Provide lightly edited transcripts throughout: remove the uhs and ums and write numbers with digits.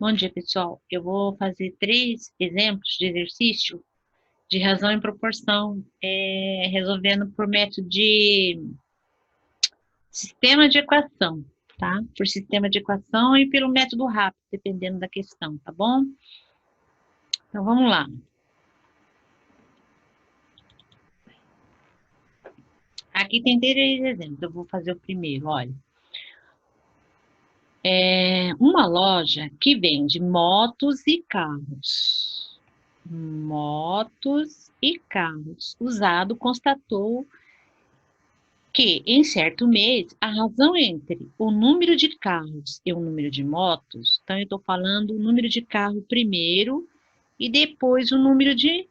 Bom dia, pessoal. Eu vou fazer 3 exemplos de exercício de razão e proporção, resolvendo por método de sistema de equação, tá? Por sistema de equação e pelo método rápido, dependendo da questão, tá bom? Então, vamos lá. Aqui tem 3 exemplos. Eu vou fazer o primeiro, olha. Uma loja que vende motos e carros. Motos e carros. Usado constatou que, em certo mês, a razão entre o número de carros e o número de motos, então eu estou falando o número de carro primeiro e depois o número de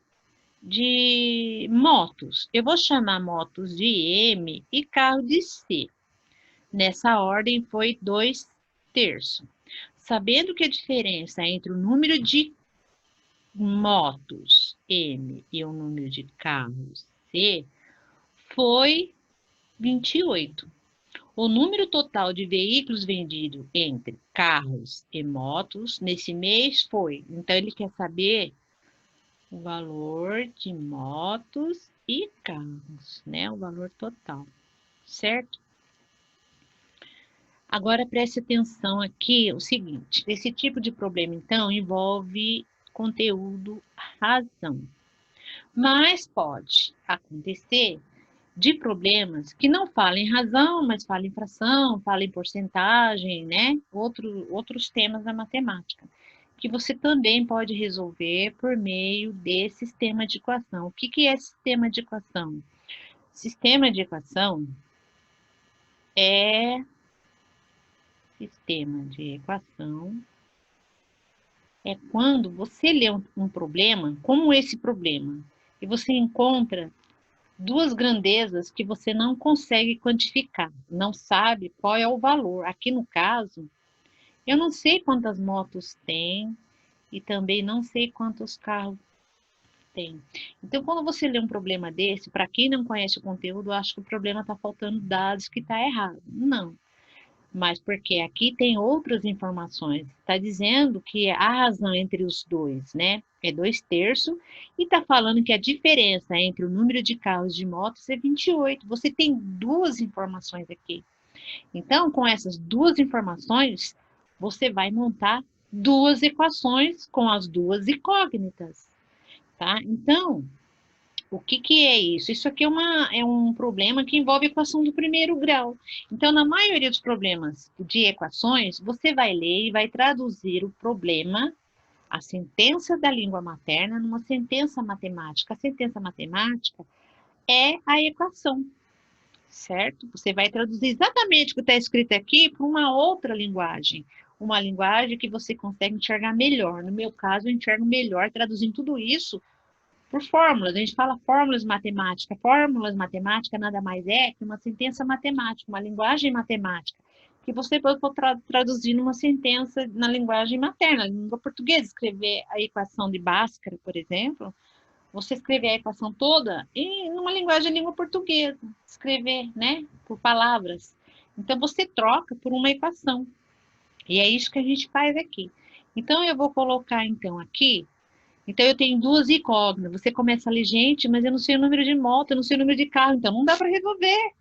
motos. Eu vou chamar motos de M e carro de C. Nessa ordem foi 2/3. Sabendo que a diferença entre o número de motos M e o número de carros C foi 28. O número total de veículos vendidos entre carros e motos nesse mês foi. Então, ele quer saber o valor de motos e carros, né? O valor total, certo? Agora, preste atenção aqui, o seguinte: esse tipo de problema, então, envolve conteúdo, razão. Mas pode acontecer de problemas que não falam em razão, mas falam em fração, falam em porcentagem, né? Outros temas da matemática, que você também pode resolver por meio de sistema de equação. O que é sistema de equação? Sistema de equação é sistema de equação é quando você lê um problema, como esse problema, e você encontra duas grandezas que você não consegue quantificar, não sabe qual é o valor. Aqui no caso, eu não sei quantas motos tem e também não sei quantos carros tem. Então, quando você lê um problema desse, para quem não conhece o conteúdo, eu acho que o problema está faltando dados, que está errado. Não, mas porque aqui tem outras informações. Está dizendo que a razão entre os dois, né, é 2/3, e está falando que a diferença entre o número de carros e de motos é 28. Você tem duas informações aqui. Então, com essas duas informações, você vai montar duas equações com as duas incógnitas, tá? Então, o que é isso? Isso aqui é um problema que envolve equação do primeiro grau. Então, na maioria dos problemas de equações, você vai ler e vai traduzir o problema, a sentença da língua materna, numa sentença matemática. A sentença matemática é a equação, certo? Você vai traduzir exatamente o que está escrito aqui para uma outra linguagem. Uma linguagem que você consegue enxergar melhor. No meu caso, eu enxergo melhor traduzindo tudo isso por fórmulas. A gente fala fórmulas matemáticas. Fórmulas matemáticas nada mais é que uma sentença matemática, uma linguagem matemática, que você pode traduzir numa sentença na linguagem materna, na língua portuguesa. Escrever a equação de Bhaskara, por exemplo, você escrever a equação toda em uma linguagem de língua portuguesa. Escrever, né, por palavras. Então, você troca por uma equação. E é isso que a gente faz aqui. Então, eu vou colocar, então, aqui. Então, eu tenho duas incógnitas. Você começa a ler, gente, mas eu não sei o número de moto, eu não sei o número de carro, então não dá para resolver.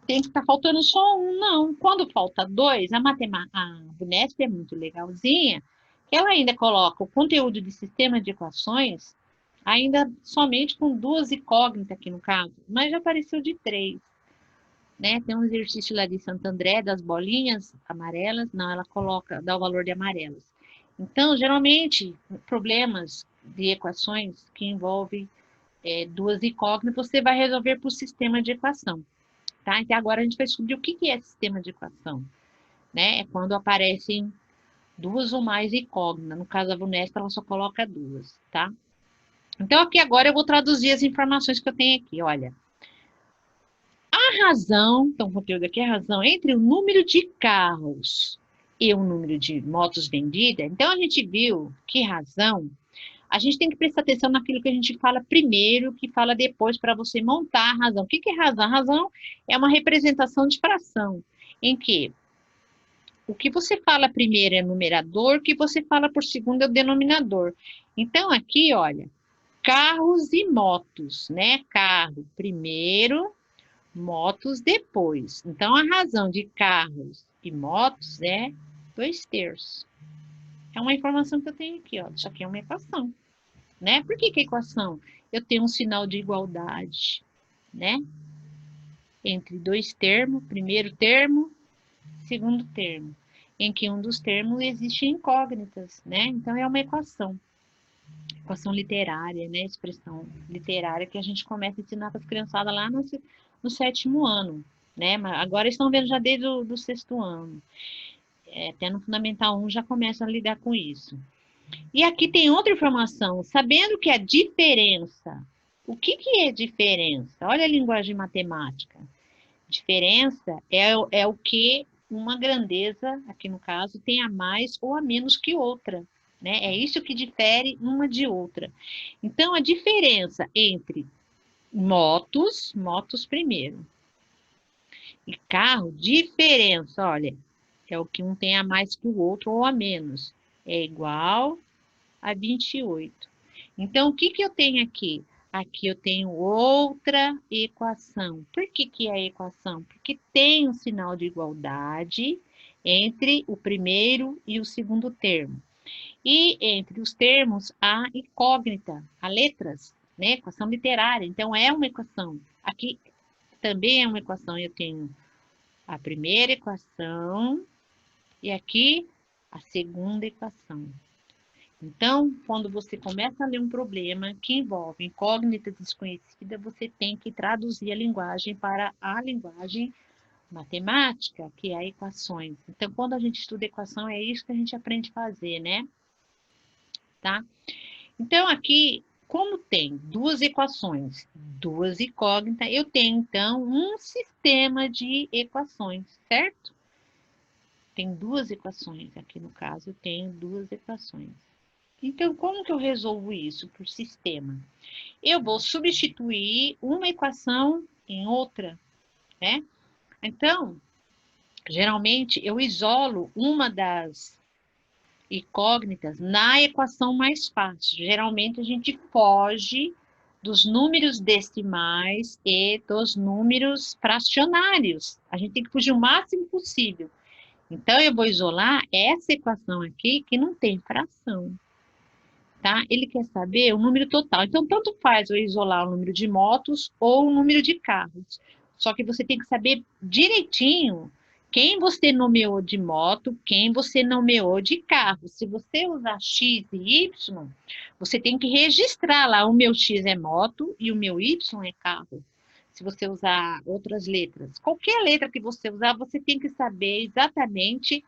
Tem que estar faltando só um, não. Quando falta dois, a Unesp é muito legalzinha, que ela ainda coloca o conteúdo de sistema de equações, ainda somente com duas incógnitas aqui no caso, mas já apareceu de 3. Né? Tem um exercício lá de Santo André, das bolinhas amarelas, não, ela coloca, dá o valor de amarelas. Então, geralmente, problemas de equações que envolvem duas incógnitas, você vai resolver por sistema de equação, tá? Então, agora a gente vai descobrir o que é sistema de equação, né? É quando aparecem duas ou mais incógnitas. No caso da VUNESP, ela só coloca duas, tá? Então, aqui agora eu vou traduzir as informações que eu tenho aqui, olha. A razão, então o conteúdo aqui é a razão entre o número de carros e o número de motos vendidas. Então, a gente viu que razão, a gente tem que prestar atenção naquilo que a gente fala primeiro, que fala depois, para você montar a razão. O que é razão? A razão é uma representação de fração, em que o que você fala primeiro é numerador, o que você fala por segundo é o denominador. Então, aqui, olha, carros e motos, né? Carro primeiro, motos depois. Então, a razão de carros e motos é 2/3. É uma informação que eu tenho aqui, ó. Isso aqui é uma equação, né? Por que que é equação? Eu tenho um sinal de igualdade, né? Entre dois termos, primeiro termo, segundo termo, em que um dos termos existe incógnitas, né? Então, é uma equação literária, né? Expressão literária que a gente começa a ensinar para as criançadas lá no 7º ano, né? Mas agora estão vendo já desde o do 6º ano. Até no Fundamental 1 já começam a lidar com isso. E aqui tem outra informação, sabendo que a diferença, o que que é diferença? Olha a linguagem matemática. Diferença é o que uma grandeza, aqui no caso, tem a mais ou a menos que outra, né? É isso que difere uma de outra. Então, a diferença entre motos primeiro, e carro, diferença, olha, é o que um tem a mais que o outro ou a menos. É igual a 28. Então, o que que eu tenho aqui? Aqui eu tenho outra equação. Por que que é equação? Porque tem um sinal de igualdade entre o primeiro e o segundo termo. E entre os termos há incógnita, há letras, né? Equação literária. Então, é uma equação. Aqui também é uma equação. Eu tenho a primeira equação e aqui a segunda equação. Então, quando você começa a ler um problema que envolve incógnita desconhecida, você tem que traduzir a linguagem para a linguagem matemática, que é equações. Então, quando a gente estuda equação, é isso que a gente aprende a fazer, né? Tá? Então, aqui, como tem duas equações, duas incógnitas, eu tenho, então, um sistema de equações, certo? Tem duas equações, aqui no caso, eu tenho duas equações. Então, como que eu resolvo isso por sistema? Eu vou substituir uma equação em outra, né? Então, geralmente, eu isolo uma das incógnitas na equação mais fácil. Geralmente, a gente foge dos números decimais e dos números fracionários. A gente tem que fugir o máximo possível. Então, eu vou isolar essa equação aqui que não tem fração. Tá? Ele quer saber o número total. Então, tanto faz eu isolar o número de motos ou o número de carros. Só que você tem que saber direitinho quem você nomeou de moto, quem você nomeou de carro. Se você usar X e Y, você tem que registrar lá, o meu X é moto e o meu Y é carro. Se você usar outras letras. Qualquer letra que você usar, você tem que saber exatamente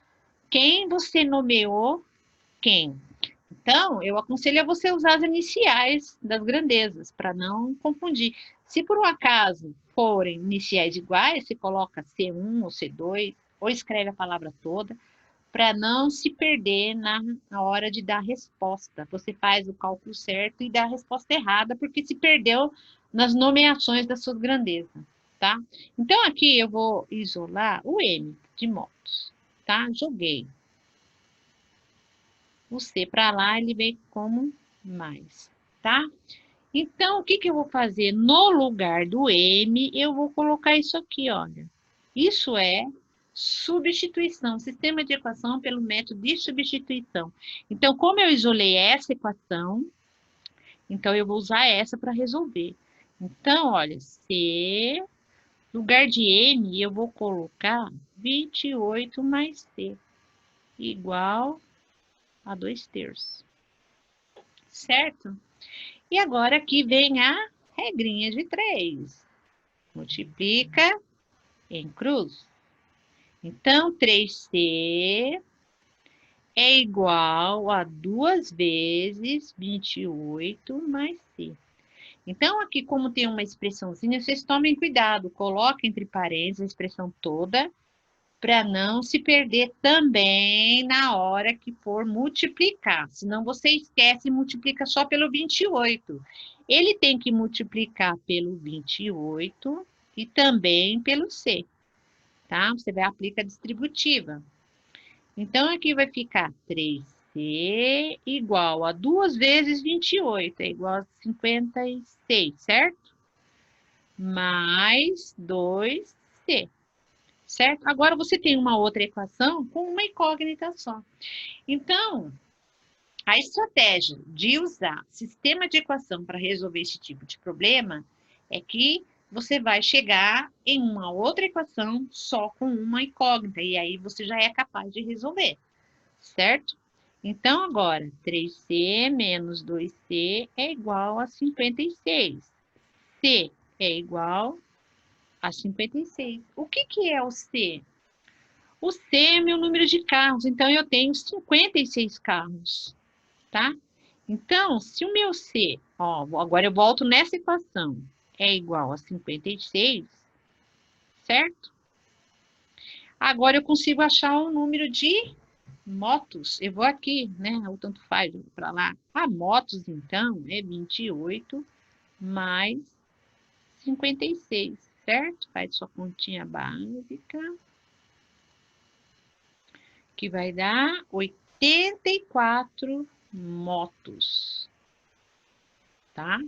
quem você nomeou quem. Então, eu aconselho a você usar as iniciais das grandezas, para não confundir. Se por um acaso forem iniciais iguais, você coloca C1 ou C2, ou escreve a palavra toda, para não se perder na hora de dar a resposta. Você faz o cálculo certo e dá a resposta errada, porque se perdeu nas nomeações das suas grandezas, tá? Então, aqui eu vou isolar o M de motos, tá? Joguei. O C para lá, ele vem como mais, tá? Então, o que que eu vou fazer? No lugar do M, eu vou colocar isso aqui, olha. Isso é substituição, sistema de equação pelo método de substituição. Então, como eu isolei essa equação, então eu vou usar essa para resolver. Então, olha, C, lugar de M, eu vou colocar 28 mais C, igual a 2/3. Certo? E agora aqui vem a regrinha de 3. Multiplica em cruz. Então, 3C é igual a 2 vezes 28 mais C. Então, aqui, como tem uma expressãozinha, vocês tomem cuidado. Coloquem entre parênteses a expressão toda, para não se perder também na hora que for multiplicar. Senão você esquece e multiplica só pelo 28. Ele tem que multiplicar pelo 28 e também pelo C, tá? Você vai aplicar a distributiva. Então, aqui vai ficar 3C igual a 2 vezes 28, é igual a 56, certo? Mais 2C, certo? Agora, você tem uma outra equação com uma incógnita só. Então, a estratégia de usar sistema de equação para resolver esse tipo de problema é que você vai chegar em uma outra equação só com uma incógnita, e aí você já é capaz de resolver, certo? Então, agora, 3C menos 2C é igual a 56. C é igual a 56. O que é o C? O C é meu número de carros, então eu tenho 56 carros, tá? Então, se o meu C, ó, agora eu volto nessa equação, é igual a 56, certo? Agora eu consigo achar o número de motos. Eu vou aqui, né? O tanto faz para lá. A motos, então, é 28 mais 56, certo? Faz sua continha básica, que vai dar 84 motos, tá?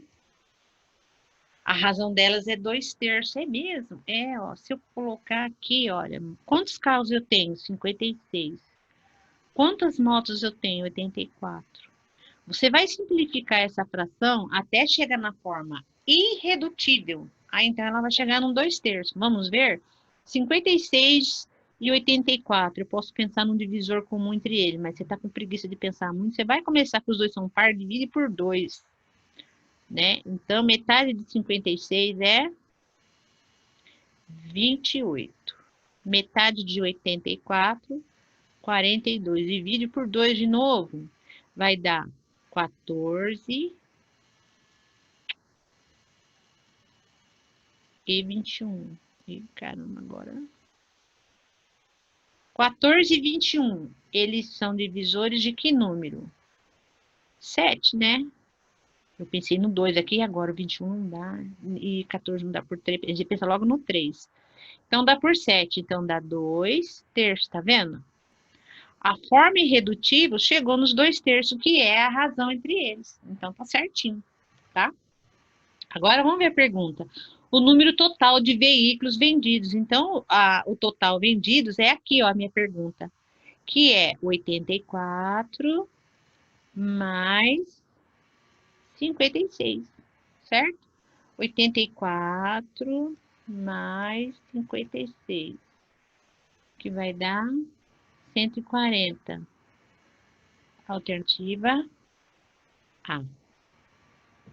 A razão delas é 2/3, é mesmo? É, ó, se eu colocar aqui, olha, quantos carros eu tenho? 56. Quantas motos eu tenho? 84. Você vai simplificar essa fração até chegar na forma irredutível. Aí, então, ela vai chegar num 2/3. Vamos ver? 56 e 84. Eu posso pensar num divisor comum entre eles, mas você está com preguiça de pensar muito. Você vai começar que os dois são par, divide por 2, né? Então, metade de 56 é 28. Metade de 84, 42. Divide por 2 de novo. Vai dar 14 e 21. Ih, caramba, agora. 14 e 21. Eles são divisores de que número? 7, né? Eu pensei no 2 aqui, agora o 21 não dá. E 14 não dá por 3. A gente pensa logo no 3. Então dá por 7. Então dá 2/3, tá vendo? A forma irredutível chegou nos 2/3, que é a razão entre eles. Então tá certinho, tá? Agora vamos ver a pergunta. O número total de veículos vendidos. Então, o total vendidos é aqui, ó, a minha pergunta, que é 84 mais 56, certo? 84 mais 56, que vai dar 140. Alternativa A.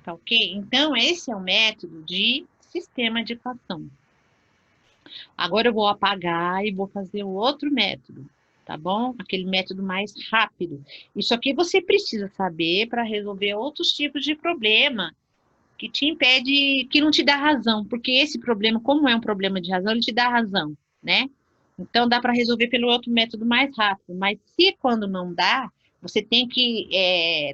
Tá ok? Então, esse é o método de sistema de equação. Agora eu vou apagar e vou fazer o outro método, tá bom? Aquele método mais rápido. Isso aqui você precisa saber para resolver outros tipos de problema que te impede, que não te dá razão, porque esse problema, como é um problema de razão, ele te dá razão, né? Então dá para resolver pelo outro método mais rápido, mas se quando não dá, você tem que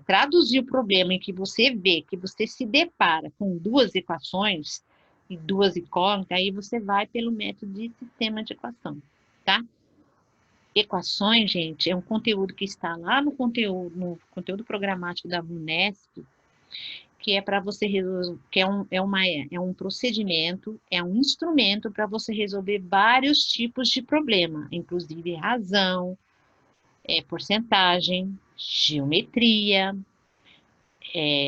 traduzir o problema em que você vê, que você se depara com duas equações e duas incógnitas, aí você vai pelo método de sistema de equação, tá? Equações, gente, é um conteúdo que está lá no conteúdo programático da VUNESP, que é para você resolver, que é um procedimento, é um instrumento para você resolver vários tipos de problema, inclusive razão, porcentagem, geometria,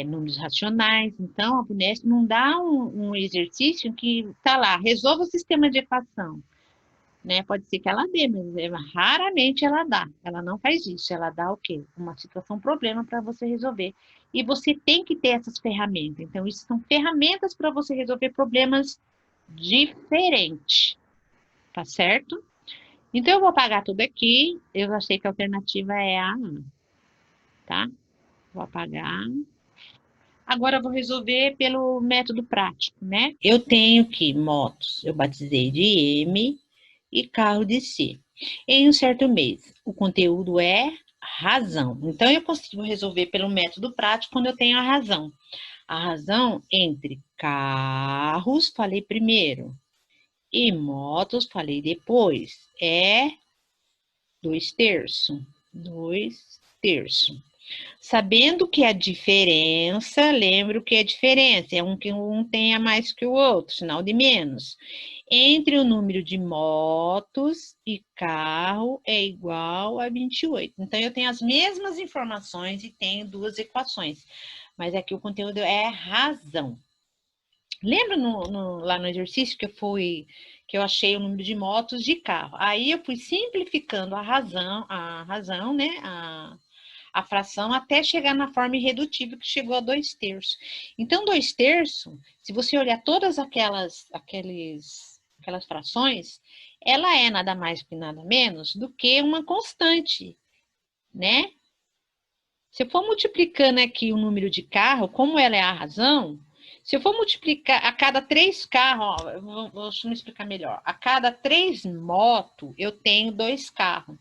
números racionais. Então, a VUNESP não dá um exercício que está lá, resolva o sistema de equação. Né? Pode ser que ela dê, mas raramente ela dá. Ela não faz isso. Ela dá o quê? Uma situação, um problema para você resolver. E você tem que ter essas ferramentas. Então, isso são ferramentas para você resolver problemas diferentes. Tá certo? Então, eu vou apagar tudo aqui. Eu já sei que a alternativa é a A, tá? Vou apagar. Agora, eu vou resolver pelo método prático, né? Eu tenho que motos, eu batizei de M e carro de C. Em um certo mês, o conteúdo é razão. Então, eu consigo resolver pelo método prático quando eu tenho a razão. A razão entre carros, falei primeiro, e motos, falei depois, é 2/3. 2/3. Sabendo que a diferença, lembra o que é diferença? É um que um tenha mais que o outro, sinal de menos. Entre o número de motos e carro é igual a 28. Então, eu tenho as mesmas informações e tenho duas equações. Mas aqui o conteúdo é razão. Lembra lá no exercício que eu achei o número de motos de carro? Aí eu fui simplificando a razão, né? A fração até chegar na forma irredutível que chegou a 2/3. Então, 2/3, se você olhar todas aquelas frações, ela é nada mais que nada menos do que uma constante, né? Se eu for multiplicando aqui o número de carro, como ela é a razão, se eu for multiplicar a cada 3 carros, ó, deixa eu me explicar melhor. A cada 3 motos, eu tenho 2 carros.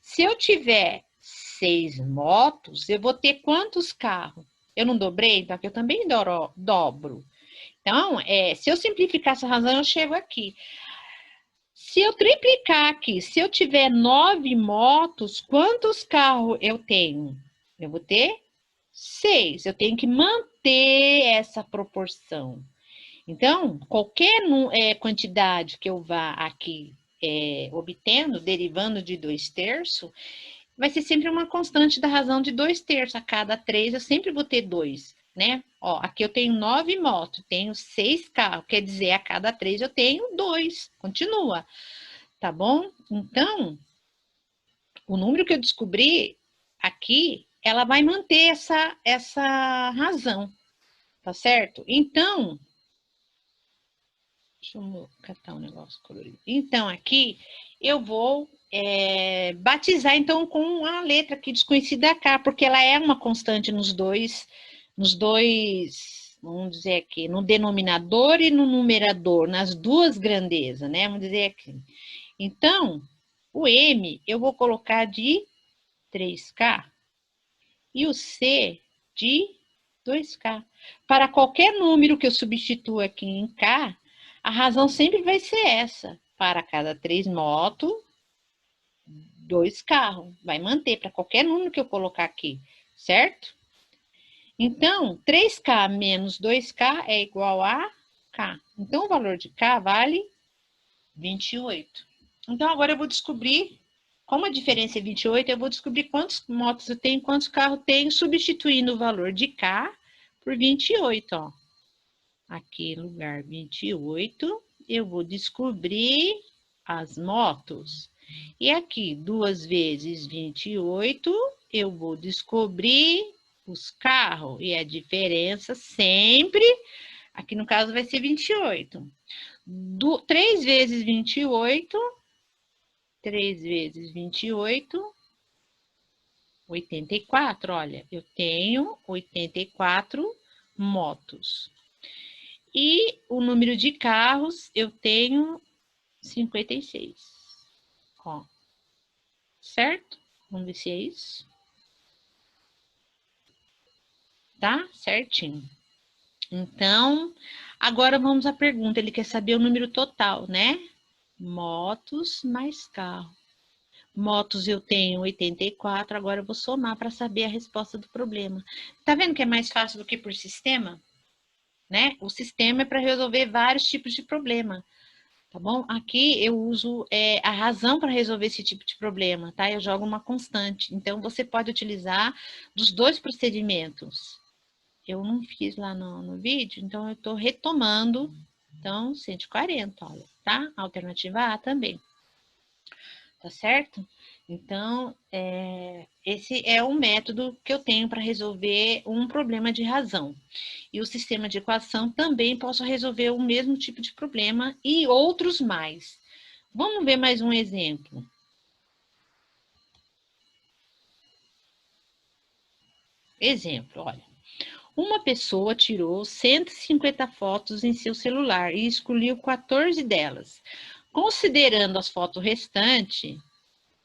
Se eu tiver 6 motos, eu vou ter quantos carros? Eu não dobrei? Então, aqui eu também dobro. Então, se eu simplificar essa razão, eu chego aqui. Se eu triplicar aqui, se eu tiver 9 motos, quantos carros eu tenho? Eu vou ter 6. Eu tenho que manter essa proporção. Então, qualquer quantidade que eu vá aqui obtendo, derivando de 2/3, vai ser sempre uma constante da razão de 2/3. A cada 3, eu sempre vou ter 2, né? Ó, aqui eu tenho 9 motos, tenho 6 carros. Quer dizer, a cada 3 eu tenho 2. Continua, tá bom? Então, o número que eu descobri aqui, ela vai manter essa razão, tá certo? Então, deixa eu catar um negócio colorido. Então, aqui eu vou batizar, então, com a letra aqui desconhecida K, porque ela é uma constante nos dois, vamos dizer aqui, no denominador e no numerador, nas duas grandezas, né? Vamos dizer aqui. Então, o M eu vou colocar de 3K e o C de 2K. Para qualquer número que eu substitua aqui em K, a razão sempre vai ser essa. Para cada 3 motos, 2 carros. Vai manter para qualquer número que eu colocar aqui, certo? Então, 3K menos 2K é igual a K. Então, o valor de K vale 28. Então, agora eu vou descobrir, como a diferença é 28, eu vou descobrir quantas motos eu tenho, quantos carros eu tenho, substituindo o valor de K por 28, ó. Aqui, lugar 28, eu vou descobrir as motos. E aqui, 2 vezes 28, eu vou descobrir os carros. E a diferença sempre, aqui no caso vai ser 28. 3 vezes 28, 3 vezes 28, 84. Olha, eu tenho 84 motos. E o número de carros, eu tenho 56. Ó, certo? Vamos ver se é isso. Tá? Certinho. Então, agora vamos à pergunta. Ele quer saber o número total, né? Motos mais carro. Motos eu tenho 84, agora eu vou somar para saber a resposta do problema. Tá vendo que é mais fácil do que por sistema? Né? O sistema é para resolver vários tipos de problema. Tá bom? Aqui eu uso a razão para resolver esse tipo de problema, tá? Eu jogo uma constante. Então, você pode utilizar dos dois procedimentos. Eu não fiz lá no vídeo, então eu estou retomando. Então, 140, olha, tá? Alternativa A também. Tá certo? Então, esse é o método que eu tenho para resolver um problema de razão. E o sistema de equação também posso resolver o mesmo tipo de problema e outros mais. Vamos ver mais um exemplo. Exemplo, olha. Uma pessoa tirou 150 fotos em seu celular e escolheu 14 delas. Considerando as fotos restantes,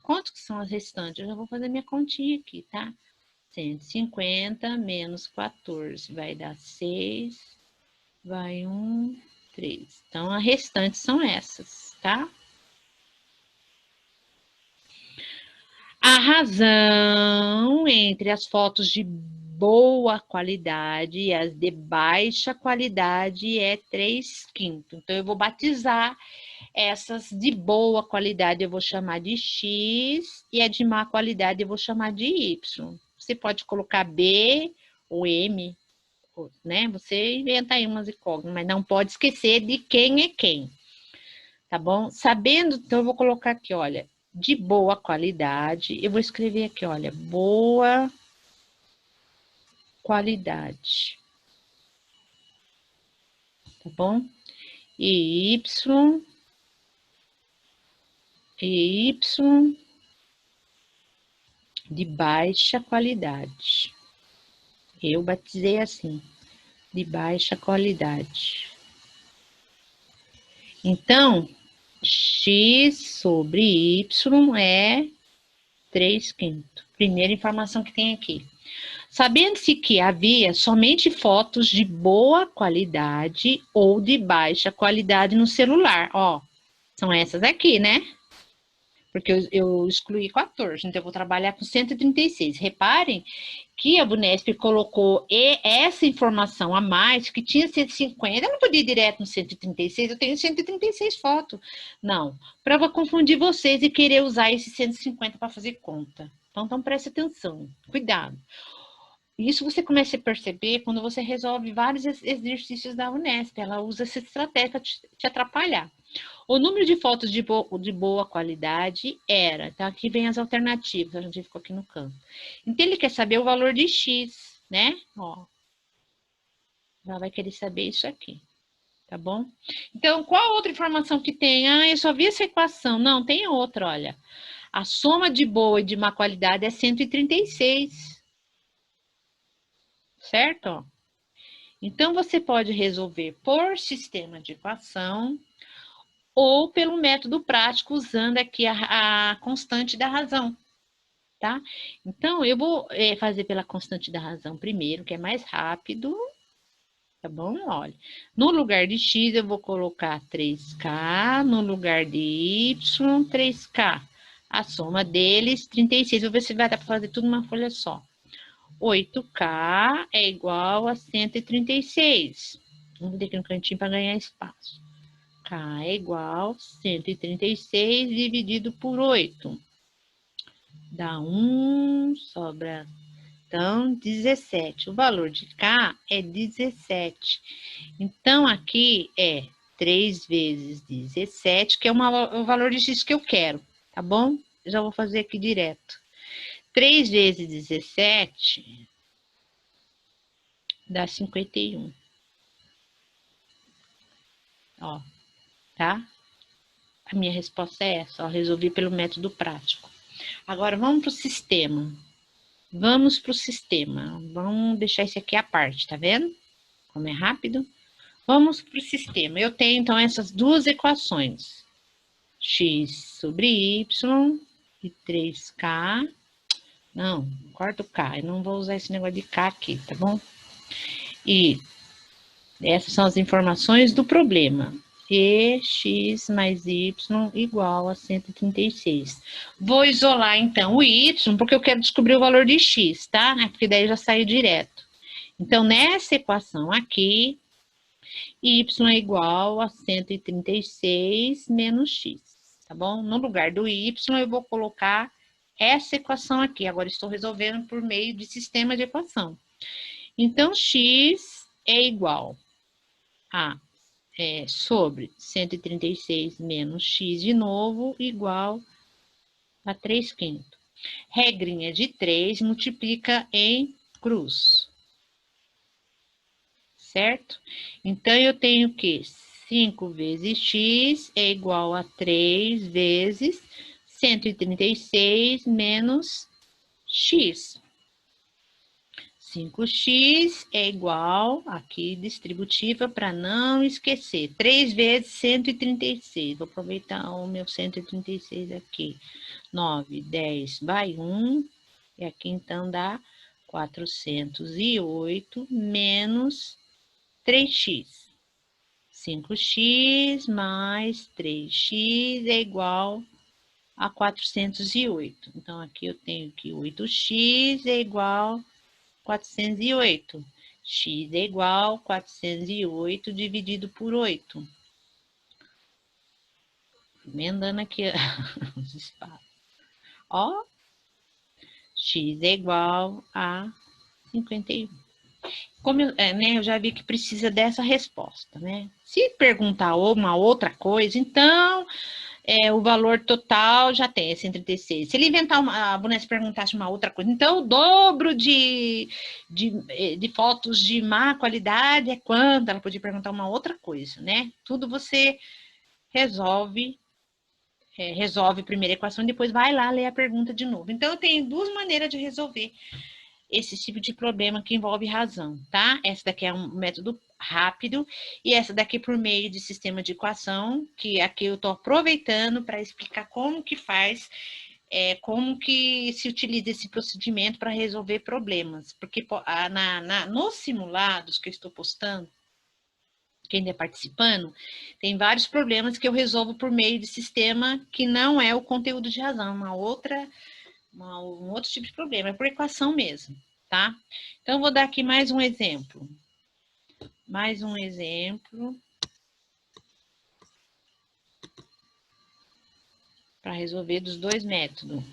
quanto que são as restantes? Eu já vou fazer minha continha aqui, tá? 150 menos 14 vai dar 6, vai 1, 3. Então, as restantes são essas, tá? A razão entre as fotos de boa qualidade e as de baixa qualidade é 3/5. Então, eu vou batizar essas de boa qualidade, eu vou chamar de X, e a de má qualidade eu vou chamar de Y. Você pode colocar B ou M, né? Você inventa aí umas incógnitas, mas não pode esquecer de quem é quem, tá bom? Sabendo, então eu vou colocar aqui, olha, de boa qualidade, eu vou escrever aqui, olha, boa qualidade, tá bom? E Y de baixa qualidade. Eu batizei assim, de baixa qualidade. Então, X sobre Y é 3/5. Primeira informação que tem aqui. Sabendo-se que havia somente fotos de boa qualidade ou de baixa qualidade no celular. Ó, são essas aqui, né? Porque eu excluí 14, então eu vou trabalhar com 136. Reparem que a Vunesp colocou essa informação a mais, que tinha 150, eu não podia ir direto no 136, eu tenho 136 fotos. Não, para confundir vocês e querer usar esse 150 para fazer conta. Então preste atenção, cuidado. Isso você começa a perceber quando você resolve vários exercícios da Unesp. Ela usa essa estratégia para te atrapalhar. O número de fotos de boa qualidade era. Então, aqui vem as alternativas. A gente ficou aqui no canto. Então, ele quer saber o valor de X, né? Ó. Ela vai querer saber isso aqui. Tá bom? Então, qual outra informação que tem? Ah, eu só vi essa equação. Não, tem outra, olha. A soma de boa e de má qualidade é 136. Certo? Então, você pode resolver por sistema de equação ou pelo método prático, usando aqui a constante da razão, tá? Então, eu vou fazer pela constante da razão primeiro, que é mais rápido, tá bom? Olha, no lugar de x, eu vou colocar 3k, no lugar de y, 3k. A soma deles, 36. Vou ver se vai dar para fazer tudo numa folha só. 8k é igual a 136. Vamos ver aqui no cantinho para ganhar espaço. K é igual a 136 dividido por 8. Dá 1, sobra, então, 17. O valor de K é 17. Então, aqui é 3 vezes 17, que é o valor de X que eu quero, tá bom? Já vou fazer aqui direto. 3 vezes 17 dá 51. Ó, tá? A minha resposta é essa, ó, resolvi pelo método prático. Agora, vamos para o sistema. Vamos para o sistema. Vamos deixar isso aqui à parte, tá vendo? Como é rápido. Vamos para o sistema. Eu tenho, então, essas duas equações. X sobre Y e 3K. Não, corta o K. Eu não vou usar esse negócio de K aqui, tá bom? E essas são as informações do problema. E x mais y igual a 136. Vou isolar, então, o y, porque eu quero descobrir o valor de x, tá? Porque daí já saiu direto. Então, nessa equação aqui, y é igual a 136 menos x, tá bom? No lugar do y, eu vou colocar essa equação aqui. Agora, estou resolvendo por meio de sistema de equação. Então, x é igual a sobre 136 menos x de novo, igual a 3/5. Regrinha de 3 multiplica em cruz. Certo? Então, eu tenho que 5 vezes x é igual a 3 vezes 136 menos x. 5x é igual, aqui distributiva para não esquecer, 3 vezes 136. Vou aproveitar o meu 136 aqui. 9, 10, vai 1. E aqui então dá 408 menos 3x. 5x mais 3x é igual a 408. Então, aqui eu tenho que 8x é igual a 408. X é igual a 408 dividido por 8. Emendando aqui os espaços. Ó, x é igual a 51. Como eu já vi que precisa dessa resposta, né? Se perguntar uma outra coisa, então o valor total já tem esse 36. Se ele inventar a Vanessa perguntasse uma outra coisa, então o dobro de fotos de má qualidade é quanto? Ela podia perguntar uma outra coisa, né? Tudo você resolve a primeira equação e depois vai lá ler a pergunta de novo. Então, eu tenho duas maneiras de resolver esse tipo de problema que envolve razão, tá? Essa daqui é um método rápido e essa daqui por meio de sistema de equação, que aqui eu estou aproveitando para explicar como que faz, como que se utiliza esse procedimento para resolver problemas. Porque nos simulados que eu estou postando, quem está participando, tem vários problemas que eu resolvo por meio de sistema que não é o conteúdo de razão, um outro tipo de problema, é por equação mesmo, tá? Então, eu vou dar aqui mais um exemplo. Mais um exemplo. Para resolver dos dois métodos.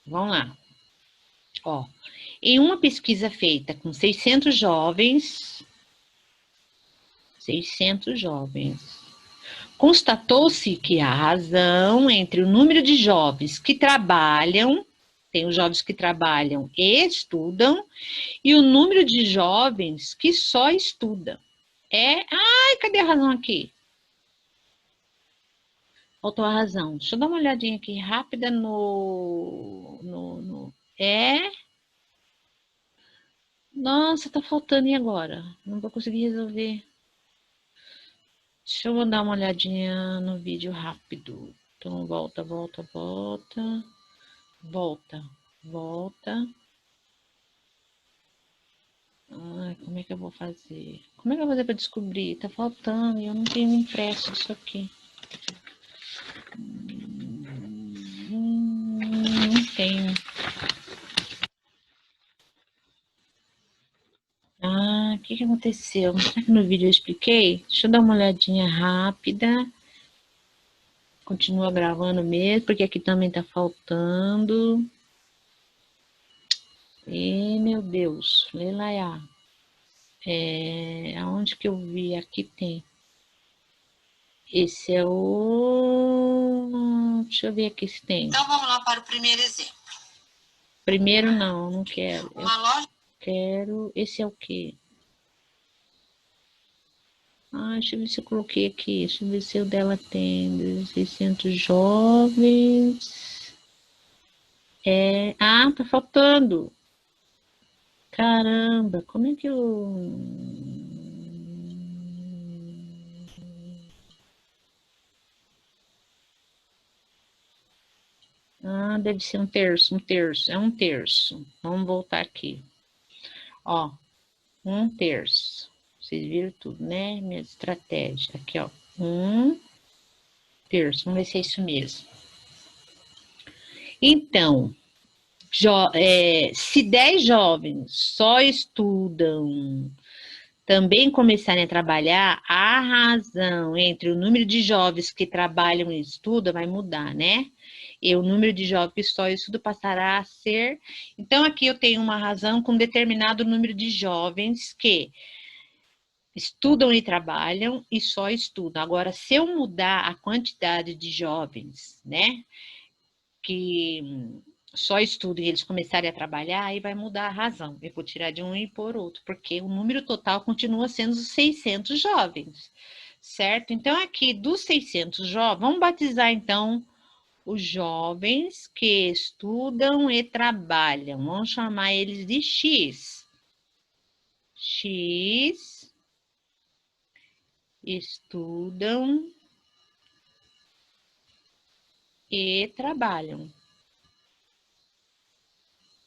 Vamos lá. Ó, em uma pesquisa feita com 600 jovens, constatou-se que a razão entre o número de jovens que trabalham, tem os jovens que trabalham e estudam, e o número de jovens que só estudam. Ai, cadê a razão aqui? Faltou a razão. Deixa eu dar uma olhadinha aqui rápida Nossa, tá faltando e agora? Não vou conseguir resolver. Deixa eu dar uma olhadinha no vídeo rápido. Então, volta. Ai, como é que eu vou fazer? Como é que eu vou fazer para descobrir? Tá faltando e eu não tenho impresso isso aqui. Não tenho. O que aconteceu? Será que no vídeo eu expliquei? Deixa eu dar uma olhadinha rápida. Continua gravando mesmo, porque aqui também tá faltando. Meu Deus, Lelaiá. Aonde que eu vi? Aqui tem. Esse é o... Deixa eu ver aqui se tem. Então, vamos lá para o primeiro exemplo. Primeiro não quero. Uma loja... Quero... Esse é o quê? Deixa eu ver se eu coloquei aqui. Deixa eu ver se o dela tem 600 jovens. Tá faltando. Caramba, como é que eu... deve ser um terço. É um terço. Vamos voltar aqui. Ó, um terço. Vocês viram tudo, né? Minha estratégia. Aqui, ó. Um terço. Vamos ver se é isso mesmo. Então, se 10 jovens só estudam, também começarem a trabalhar, a razão entre o número de jovens que trabalham e estudam vai mudar, né? E o número de jovens que só estudam passará a ser... Então, aqui eu tenho uma razão com determinado número de jovens que estudam e trabalham e só estudam. Agora, se eu mudar a quantidade de jovens, né, que só estudam e eles começarem a trabalhar, aí vai mudar a razão. Eu vou tirar de um e pôr outro, porque o número total continua sendo os 600 jovens, certo? Então, aqui dos 600 jovens, vamos batizar então os jovens que estudam e trabalham. Vamos chamar eles de X. X estudam e trabalham.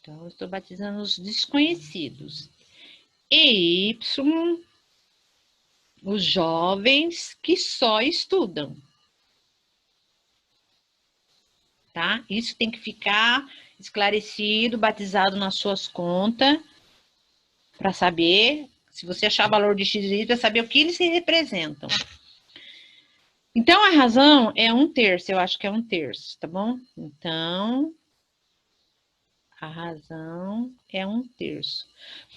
Então, eu estou batizando os desconhecidos. E Y Os jovens que só estudam. Tá? Isso tem que ficar esclarecido, batizado nas suas contas, para saber, se você achar valor de X e Y, saber o que eles representam. Então, a razão é 1/3, eu acho que é 1/3, tá bom? Então, a razão é 1/3.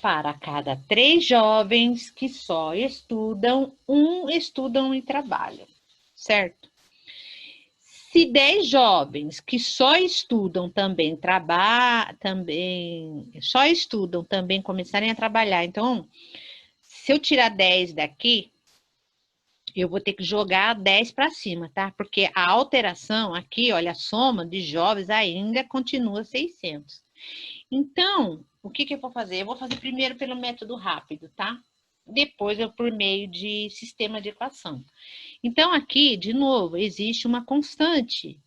Para cada 3 jovens que só estudam, 1 estudam e trabalham, certo? Se 10 jovens que só estudam também só estudam também começarem a trabalhar, então, se eu tirar 10 daqui, eu vou ter que jogar 10 para cima, tá? Porque a alteração aqui, olha, a soma de jovens ainda continua 600. Então, o que eu vou fazer? Eu vou fazer primeiro pelo método rápido, tá? Depois eu por meio de sistema de equação. Então, aqui, de novo, existe uma constante.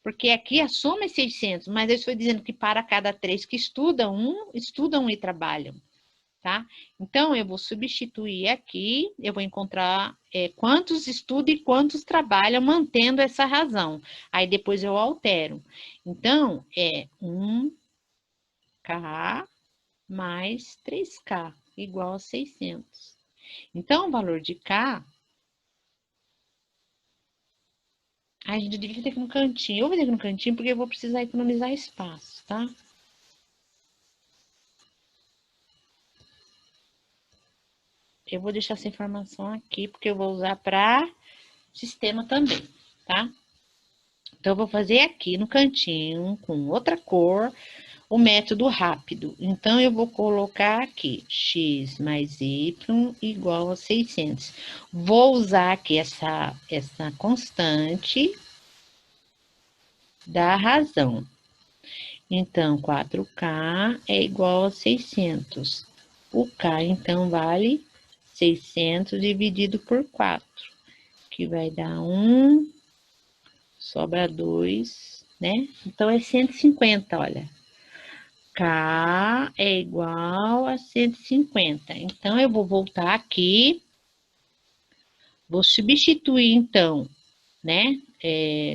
Porque aqui a soma é 600, mas eu estou dizendo que para cada 3 que estudam e trabalham. Tá? Então, eu vou substituir aqui, eu vou encontrar quantos estudam e quantos trabalham, mantendo essa razão. Aí, depois eu altero. Então, é 1K mais 3K, igual a 600. Então, o valor de K... a gente devia ter aqui no cantinho. Eu vou ter aqui no cantinho porque eu vou precisar economizar espaço, tá? Eu vou deixar essa informação aqui, porque eu vou usar para sistema também, tá? Então, eu vou fazer aqui no cantinho, com outra cor, o método rápido. Então, eu vou colocar aqui, x mais y igual a 600. Vou usar aqui essa constante da razão. Então, 4K é igual a 600. O K, então, vale 600 dividido por 4, que vai dar 1, sobra 2, né? Então, é 150, olha. K é igual a 150. Então, eu vou voltar aqui, vou substituir, então, né?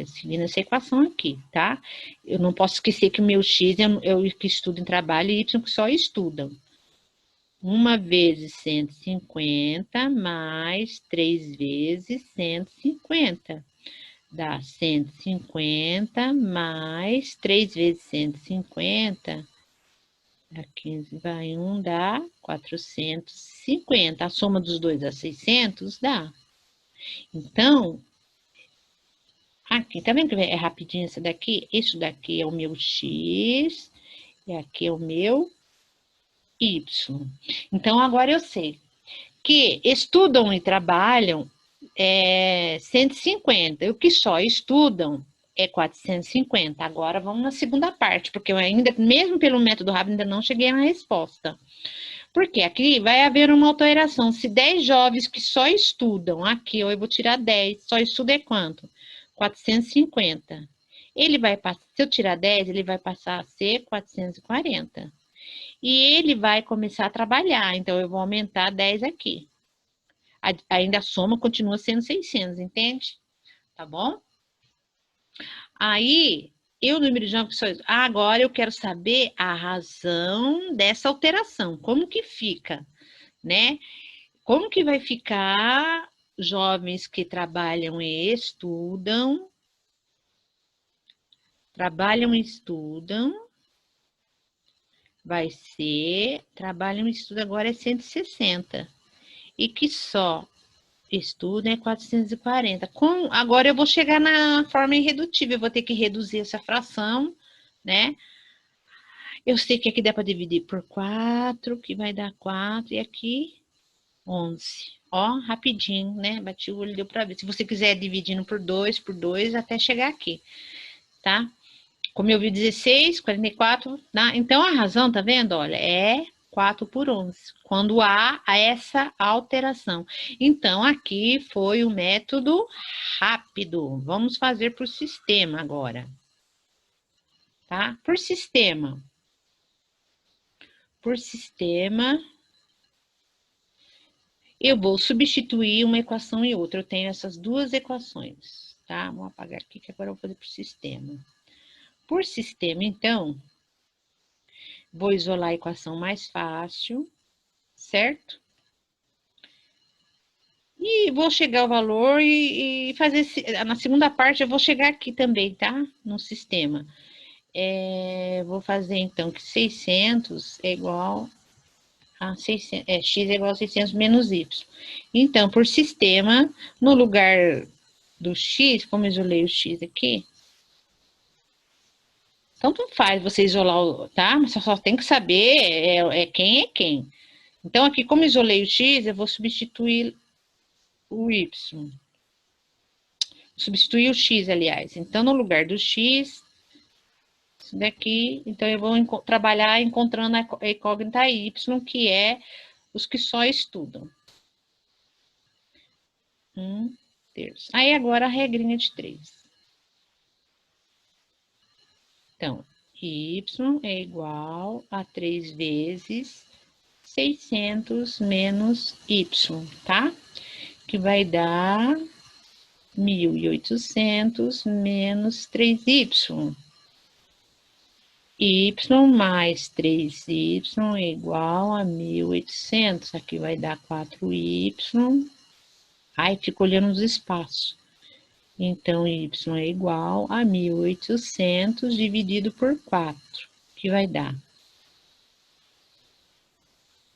Seguindo essa equação aqui, tá? Eu não posso esquecer que o meu X eu que estudo em trabalho e Y que só estudam. 1 vezes 150 mais 3 vezes 150. Dá 150 mais 3 vezes 150. Dá 15, vai 1, dá 450. A soma dos dois dá 600? Dá. Então, aqui, tá vendo que é rapidinho essa daqui? Isso daqui é o meu X e aqui é o meu Y. Então, agora eu sei que estudam e trabalham 150. E o que só estudam é 450. Agora vamos na segunda parte, porque eu ainda, mesmo pelo método rápido, ainda não cheguei na resposta. Porque aqui vai haver uma alteração. Se 10 jovens que só estudam, aqui eu vou tirar 10, só estuda é quanto? 450. Ele vai passar, se eu tirar 10, ele vai passar a ser 440. E ele vai começar a trabalhar, então eu vou aumentar 10 aqui. Ainda a soma continua sendo 600, entende? Tá bom? Aí, eu número de opções. Agora eu quero saber a razão dessa alteração. Como que fica, né? Como que vai ficar jovens que trabalham e estudam? Trabalham e estudam. Vai ser, trabalham e estudam agora é 160. E que só estudam é 440. Agora eu vou chegar na forma irredutível, eu vou ter que reduzir essa fração, né? Eu sei que aqui dá para dividir por 4, que vai dar 4, e aqui 11. Ó, rapidinho, né? Bati o olho, deu para ver. Se você quiser dividindo por 2, até chegar aqui, tá? Como eu vi 16, 44, tá? Então a razão, tá vendo? Olha, é 4 por 11, quando há essa alteração. Então, aqui foi o método rápido. Vamos fazer por sistema agora, tá? Por sistema. Por sistema, Eu vou substituir uma equação e outra. Eu tenho essas duas equações, tá? Vou apagar aqui que agora eu vou fazer por sistema. Por sistema, então, vou isolar a equação mais fácil, certo? E vou chegar ao valor e fazer... Na segunda parte eu vou chegar aqui também, tá? No sistema. Vou fazer, então, que 600 é igual a 600... x é igual a 600 menos y. Então, por sistema, no lugar do x, como eu isolei o x aqui, tanto faz você isolar, tá? Mas você só tem que saber quem é quem. Então, aqui, como isolei o x, eu vou substituir o y. Substituir o x, aliás. Então, no lugar do x, isso daqui, então eu vou trabalhar encontrando a incógnita y, que é os que só estudam. 1/3. Aí, agora, a regrinha de 3. Então, y é igual a 3 vezes 600 menos y, tá? Que vai dar 1.800 menos 3y. Y mais 3y é igual a 1.800. Aqui vai dar 4y. Ai, fico olhando os espaços. Então, y é igual a 1.800 dividido por 4, que vai dar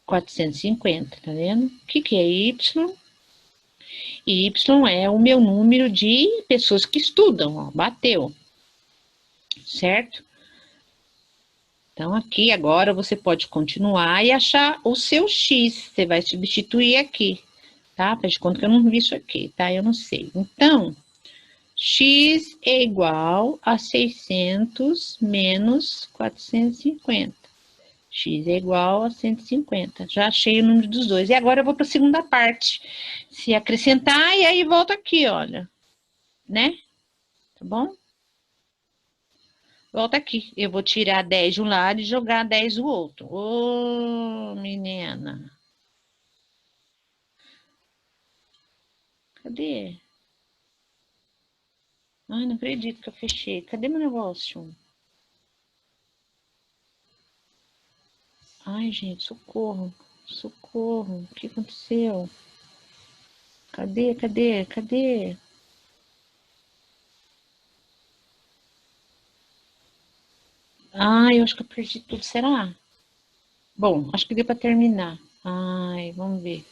450, tá vendo? O que é y? Y é o meu número de pessoas que estudam, ó, bateu, certo? Então, aqui agora você pode continuar e achar o seu x, você vai substituir aqui, tá? Faz de conta que eu não vi isso aqui, tá? Eu não sei. Então, x é igual a 600 menos 450. X é igual a 150. Já achei o número dos dois. E agora eu vou para a segunda parte. Se acrescentar, e aí volta aqui, olha. Né? Tá bom? Volta aqui. Eu vou tirar 10 de um lado e jogar 10 do outro. Ô, menina. Cadê? Ai, não acredito que eu fechei. Cadê meu negócio? Ai, gente, socorro. Socorro. O que aconteceu? Cadê? Ai, eu acho que eu perdi tudo. Será? Bom, acho que deu para terminar. Ai, vamos ver.